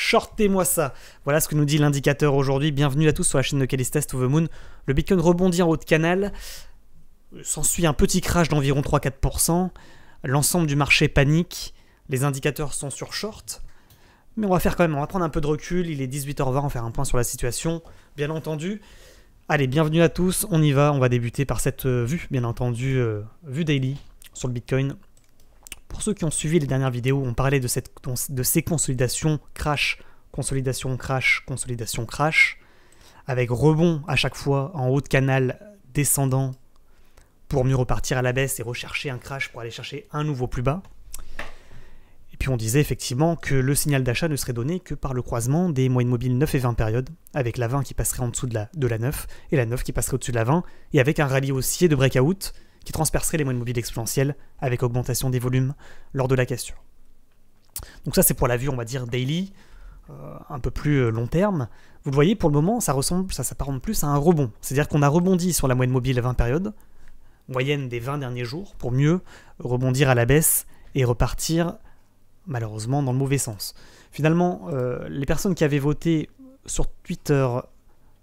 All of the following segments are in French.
Shortez-moi ça. Voilà ce que nous dit l'indicateur aujourd'hui. Bienvenue à tous sur la chaîne de Calistest to the Moon. Le Bitcoin rebondit en haut de canal. S'ensuit un petit crash d'environ 3-4%. L'ensemble du marché panique. Les indicateurs sont sur short. Mais on va faire quand même, on va prendre un peu de recul. Il est 18h20, on va faire un point sur la situation, bien entendu. Allez, bienvenue à tous, on y va. On va débuter par cette vue, bien entendu, vue daily sur le Bitcoin. Pour ceux qui ont suivi les dernières vidéos, on parlait de ces consolidations crash, consolidation crash, consolidation crash, avec rebond à chaque fois en haut de canal descendant pour mieux repartir à la baisse et rechercher un crash pour aller chercher un nouveau plus bas. Et puis on disait effectivement que le signal d'achat ne serait donné que par le croisement des moyennes mobiles 9 et 20 périodes, avec la 20 qui passerait en dessous de la 9 et la 9 qui passerait au-dessus de la 20, et avec un rallye haussier de breakout qui transpercerait les moyennes mobiles exponentielles avec augmentation des volumes lors de la cassure. Donc ça c'est pour la vue on va dire daily, un peu plus long terme. Vous le voyez pour le moment ça s'apparente plus à un rebond, c'est-à-dire qu'on a rebondi sur la moyenne mobile 20 périodes, moyenne des 20 derniers jours, pour mieux rebondir à la baisse et repartir malheureusement dans le mauvais sens. Finalement, les personnes qui avaient voté sur Twitter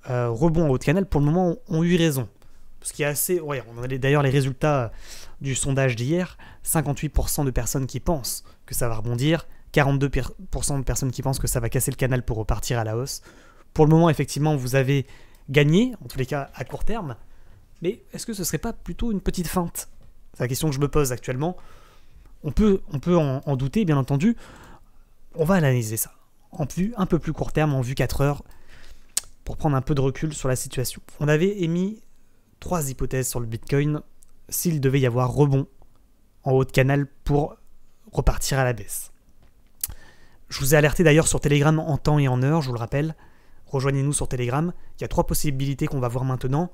rebond en haut de canal, pour le moment, ont eu raison. Ce qui est assez... Ouais, on a d'ailleurs les résultats du sondage d'hier. 58% de personnes qui pensent que ça va rebondir, 42% de personnes qui pensent que ça va casser le canal pour repartir à la hausse. Pour le moment, effectivement, vous avez gagné, en tous les cas à court terme, mais est-ce que ce ne serait pas plutôt une petite feinte? C'est la question que je me pose actuellement. On peut en douter, bien entendu. On va analyser ça en vue un peu plus court terme, en vue 4 heures, pour prendre un peu de recul sur la situation. On avait émis 3 hypothèses sur le Bitcoin s'il devait y avoir rebond en haut de canal pour repartir à la baisse. Je vous ai alerté d'ailleurs sur Telegram en temps et en heure, je vous le rappelle. Rejoignez-nous sur Telegram. Il y a 3 possibilités qu'on va voir maintenant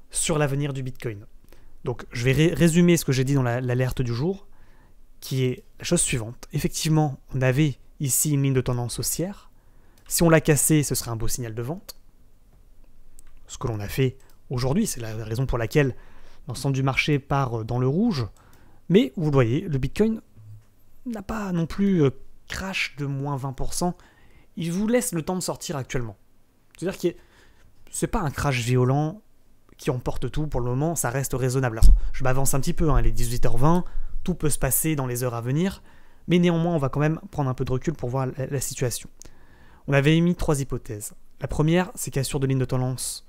sur l'avenir du Bitcoin. Donc je vais résumer ce que j'ai dit dans l'alerte du jour, qui est la chose suivante. Effectivement, on avait ici une ligne de tendance haussière. Si on l'a cassée, ce serait un beau signal de vente. Ce que l'on a fait aujourd'hui, c'est la raison pour laquelle l'ensemble du marché part dans le rouge. Mais vous le voyez, le Bitcoin n'a pas non plus crash de moins 20%. Il vous laisse le temps de sortir actuellement. C'est-à-dire que ce n'est pas un crash violent qui emporte tout pour le moment, ça reste raisonnable. Alors, je m'avance un petit peu, hein, il est 18h20, tout peut se passer dans les heures à venir, mais néanmoins, on va quand même prendre un peu de recul pour voir la situation. On avait émis 3 hypothèses. La première, c'est cassure de ligne de tendance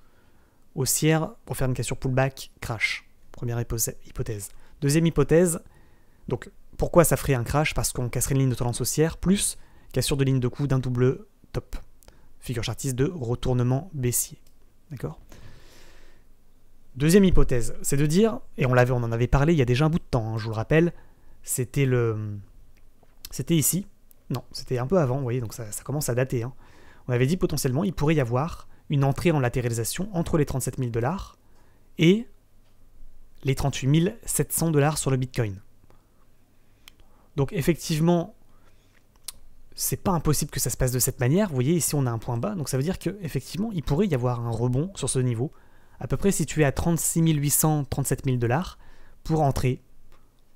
haussière pour faire une cassure pullback, crash. Première hypothèse. Deuxième hypothèse, donc pourquoi ça ferait un crash? Parce qu'on casserait une ligne de tendance haussière, plus cassure de ligne de coup d'un double top. Figure chartiste de retournement baissier. D'accord? Deuxième hypothèse, c'est de dire, et on en avait parlé il y a déjà un bout de temps, hein, je vous le rappelle, c'était ici, non, c'était un peu avant, vous voyez, donc ça commence à dater. Hein. On avait dit potentiellement, il pourrait y avoir une entrée en latéralisation entre les 37 000 $ et les 38 700 $ sur le Bitcoin. Donc effectivement, c'est pas impossible que ça se passe de cette manière. Vous voyez, ici on a un point bas, donc ça veut dire qu'effectivement, il pourrait y avoir un rebond sur ce niveau, à peu près situé à 36 800, 37 000 $ pour entrer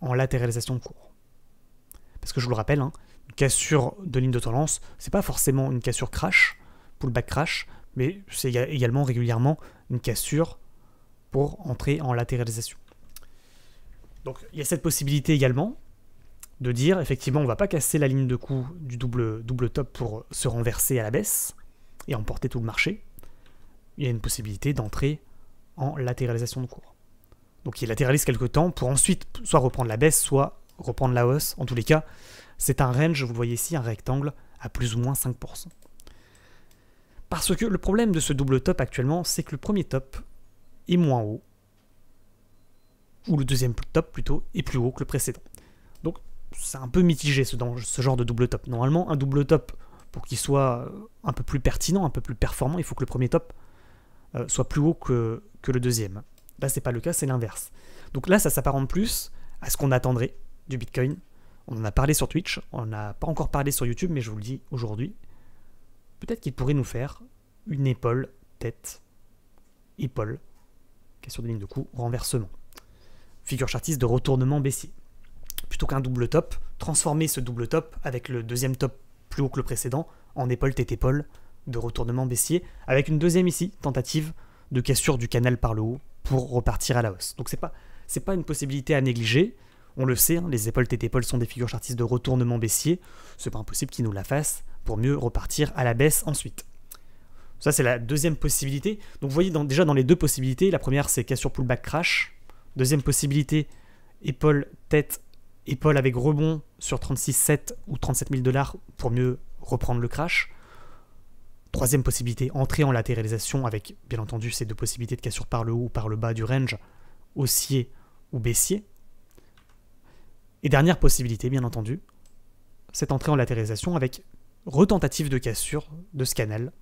en latéralisation de cours. Parce que je vous le rappelle, hein, une cassure de ligne de tendance, c'est pas forcément une cassure crash, pullback crash, mais c'est également régulièrement une cassure pour entrer en latéralisation. Donc il y a cette possibilité également de dire, effectivement, on ne va pas casser la ligne de coup du double top pour se renverser à la baisse et emporter tout le marché. Il y a une possibilité d'entrer en latéralisation de cours. Donc il latéralise quelque temps pour ensuite soit reprendre la baisse, soit reprendre la hausse. En tous les cas, c'est un range, vous le voyez ici, un rectangle à plus ou moins 5%. Parce que le problème de ce double top actuellement, c'est que le premier top est moins haut, ou le deuxième top plutôt, est plus haut que le précédent. Donc c'est un peu mitigé ce genre de double top. Normalement, un double top, pour qu'il soit un peu plus pertinent, un peu plus performant, il faut que le premier top soit plus haut que le deuxième. Là, c'est pas le cas, c'est l'inverse. Donc là, ça s'apparente plus à ce qu'on attendrait du Bitcoin. On en a parlé sur Twitch, on n'a pas encore parlé sur YouTube, mais je vous le dis aujourd'hui. Peut-être qu'il pourrait nous faire une épaule, tête, épaule, cassure de ligne de coup, renversement. Figure chartiste de retournement baissier. Plutôt qu'un double top, transformer ce double top avec le deuxième top plus haut que le précédent, en épaule tête épaule de retournement baissier, avec une deuxième ici, tentative de cassure du canal par le haut pour repartir à la hausse. Donc c'est pas une possibilité à négliger. On le sait, hein, les épaules tête épaule sont des figures chartistes de retournement baissier. C'est pas impossible qu'ils nous la fassent pour mieux repartir à la baisse ensuite. Ça, c'est la deuxième possibilité. Donc vous voyez déjà dans les deux possibilités, la première c'est cassure pullback crash. Deuxième possibilité, épaule, tête, épaule avec rebond sur 36,7 ou 37 000 $ pour mieux reprendre le crash. Troisième possibilité, entrée en latéralisation avec bien entendu ces deux possibilités de cassure par le haut ou par le bas du range, haussier ou baissier. Et dernière possibilité, bien entendu, cette entrée en latéralisation avec retentative de cassure de ce canal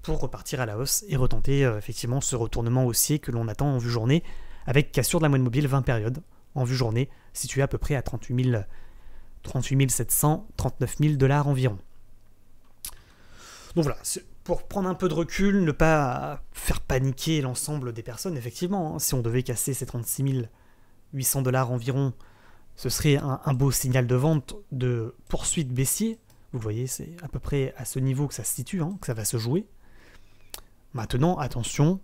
pour repartir à la hausse et retenter effectivement ce retournement haussier que l'on attend en vue journée avec cassure de la moyenne mobile 20 périodes en vue journée située à peu près à 38 700, 39 000 $ environ. Donc voilà, pour prendre un peu de recul, ne pas faire paniquer l'ensemble des personnes, effectivement, hein, si on devait casser ces 36 800 $ environ, ce serait un beau signal de vente de poursuite baissier. Vous voyez, c'est à peu près à ce niveau que ça se situe, hein, que ça va se jouer. Maintenant, attention,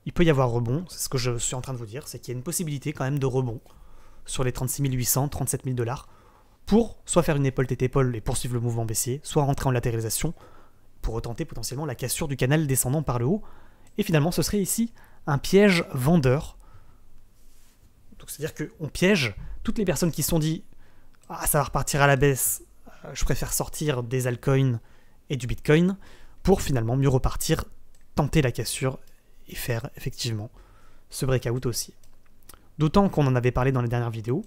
il peut y avoir rebond, c'est ce que je suis en train de vous dire, c'est qu'il y a une possibilité quand même de rebond sur les 36 800, 37 000 $ pour soit faire une épaule tête épaule et poursuivre le mouvement baissier, soit rentrer en latéralisation pour retenter potentiellement la cassure du canal descendant par le haut. Et finalement, ce serait ici un piège vendeur. Donc c'est-à-dire qu'on piège toutes les personnes qui se sont dit « Ah, ça va repartir à la baisse, je préfère sortir des altcoins et du Bitcoin » pour finalement mieux repartir, tenter la cassure et faire effectivement ce breakout aussi. D'autant qu'on en avait parlé dans les dernières vidéos,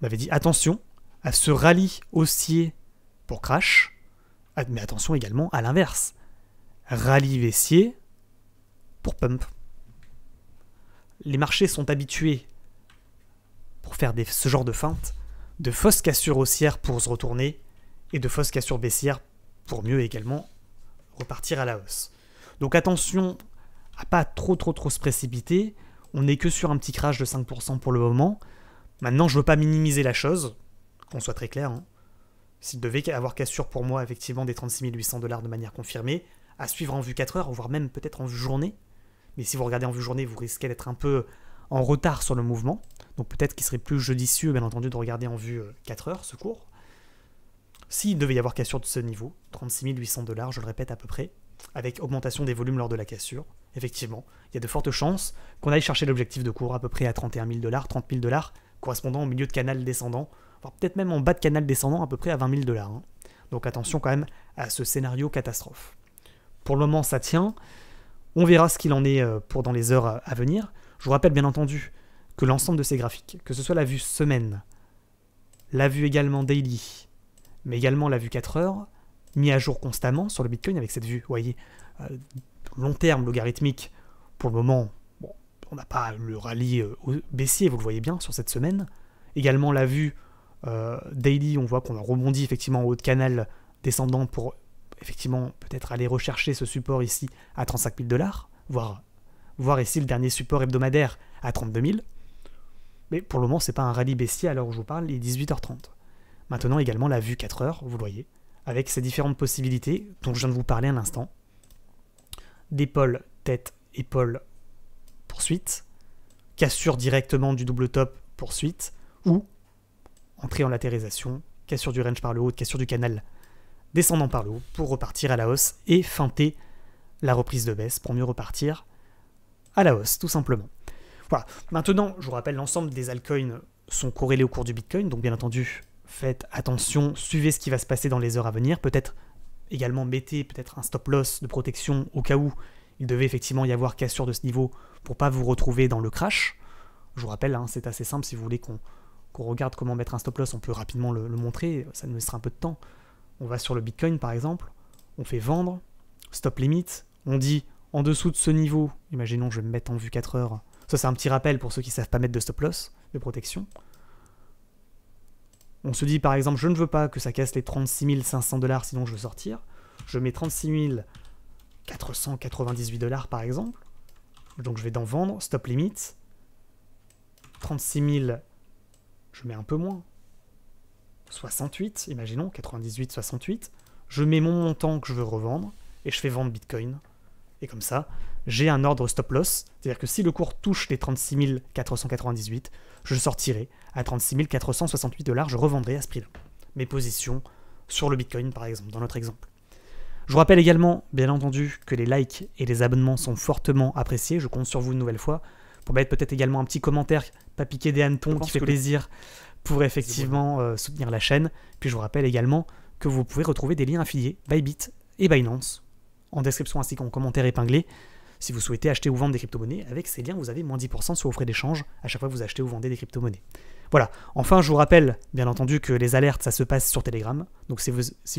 on avait dit attention à ce rallye haussier pour crash, mais attention également à l'inverse, rallye baissier pour pump. Les marchés sont habitués pour faire ce genre de feinte, de fausses cassures haussières pour se retourner et de fausses cassures baissières pour mieux également repartir à la hausse. Donc attention à pas trop se précipiter, on n'est que sur un petit crash de 5% pour le moment. Maintenant, je ne veux pas minimiser la chose, qu'on soit très clair, hein. S'il devait avoir cassure pour moi, effectivement, des 36 800 $ de manière confirmée, à suivre en vue 4 heures, voire même peut-être en vue journée. Mais si vous regardez en vue journée, vous risquez d'être un peu en retard sur le mouvement. Donc peut-être qu'il serait plus judicieux, bien entendu, de regarder en vue 4 heures, ce cours. S'il devait y avoir cassure de ce niveau, 36 800 $, je le répète à peu près, avec augmentation des volumes lors de la cassure, effectivement, il y a de fortes chances qu'on aille chercher l'objectif de cours à peu près à 31 000 $, 30 000 $, correspondant au milieu de canal descendant, voire peut-être même en bas de canal descendant à peu près à 20 000 $. Hein. Donc attention quand même à ce scénario catastrophe. Pour le moment, ça tient. On verra ce qu'il en est pour dans les heures à venir. Je vous rappelle bien entendu que l'ensemble de ces graphiques, que ce soit la vue semaine, la vue également daily, mais également la vue 4 heures, mis à jour constamment sur le Bitcoin avec cette vue, vous voyez, long terme, logarithmique. Pour le moment, bon, on n'a pas le rallye baissier, vous le voyez bien, sur cette semaine. Également la vue daily, on voit qu'on a rebondi effectivement en haut de canal descendant pour effectivement peut-être aller rechercher ce support ici à 35 000 $, voire ici le dernier support hebdomadaire à 32 000. Mais pour le moment, c'est pas un rallye baissier à l'heure où je vous parle, il est 18h30. Maintenant également la vue 4 heures, vous le voyez, avec ces différentes possibilités dont je viens de vous parler un instant. D'épaule, tête, épaule, poursuite, cassure directement du double top, poursuite, ou entrée en latérisation, cassure du range par le haut, cassure du canal descendant par le haut pour repartir à la hausse et feinter la reprise de baisse pour mieux repartir à la hausse, tout simplement. Voilà. Maintenant, je vous rappelle, l'ensemble des altcoins sont corrélés au cours du Bitcoin, donc bien entendu, faites attention, suivez ce qui va se passer dans les heures à venir, peut-être également mettez peut-être un stop loss de protection au cas où il devait effectivement y avoir cassure de ce niveau pour pas vous retrouver dans le crash. Je vous rappelle, hein, c'est assez simple, si vous voulez qu'on regarde comment mettre un stop loss, on peut rapidement le montrer, ça nous laissera un peu de temps. On va sur le Bitcoin par exemple, on fait vendre, stop limit, on dit en dessous de ce niveau, imaginons je vais me mettre en vue 4 heures, ça c'est un petit rappel pour ceux qui ne savent pas mettre de stop loss, de protection. On se dit par exemple je ne veux pas que ça casse les 36 500 $, sinon je veux sortir, je mets 36 498 $ par exemple, donc je vais dans vendre, stop limit, 36 000, je mets un peu moins, 68, imaginons, 98, 68, je mets mon montant que je veux revendre, et je fais vendre Bitcoin. Et comme ça, j'ai un ordre stop loss, c'est-à-dire que si le cours touche les 36 498, je sortirai à 36 468 $, je revendrai à ce prix-là. Mes positions sur le Bitcoin, par exemple, dans notre exemple. Je vous rappelle également, bien entendu, que les likes et les abonnements sont fortement appréciés. Je compte sur vous une nouvelle fois pour mettre peut-être également un petit commentaire, pas piquer des hannetons, qui fait plaisir pour effectivement soutenir la chaîne. Puis je vous rappelle également que vous pouvez retrouver des liens affiliés Bybit et Binance en description ainsi qu'en commentaire épinglé si vous souhaitez acheter ou vendre des crypto-monnaies. Avec ces liens, vous avez moins 10% sur vos frais d'échange à chaque fois que vous achetez ou vendez des crypto-monnaies. Voilà. Enfin, je vous rappelle, bien entendu, que les alertes, ça se passe sur Telegram. Donc si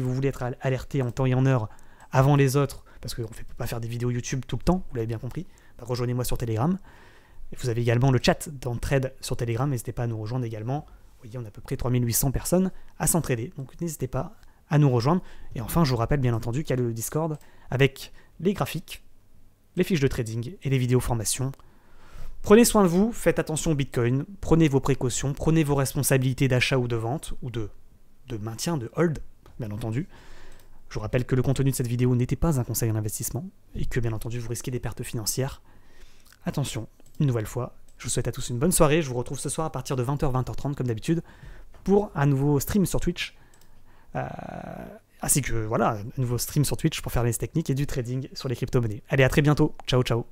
vous voulez être alerté en temps et en heure avant les autres, parce qu'on ne peut pas faire des vidéos YouTube tout le temps, vous l'avez bien compris, bah, rejoignez-moi sur Telegram. Et vous avez également le chat d'entraide sur Telegram. N'hésitez pas à nous rejoindre également. Vous voyez, on a à peu près 3800 personnes à s'entraider. Donc n'hésitez pas à nous rejoindre. Et enfin, je vous rappelle bien entendu qu'il y a le Discord avec les graphiques, les fiches de trading et les vidéos formations. Prenez soin de vous, faites attention au Bitcoin, prenez vos précautions, prenez vos responsabilités d'achat ou de vente, ou de maintien, de hold, bien entendu. Je vous rappelle que le contenu de cette vidéo n'était pas un conseil en investissement, et que bien entendu vous risquez des pertes financières. Attention, une nouvelle fois, je vous souhaite à tous une bonne soirée, je vous retrouve ce soir à partir de 20h, 20h30 comme d'habitude, pour un nouveau stream sur Twitch, ainsi que voilà, un nouveau stream sur Twitch pour faire les techniques et du trading sur les crypto-monnaies. Allez, à très bientôt, ciao ciao.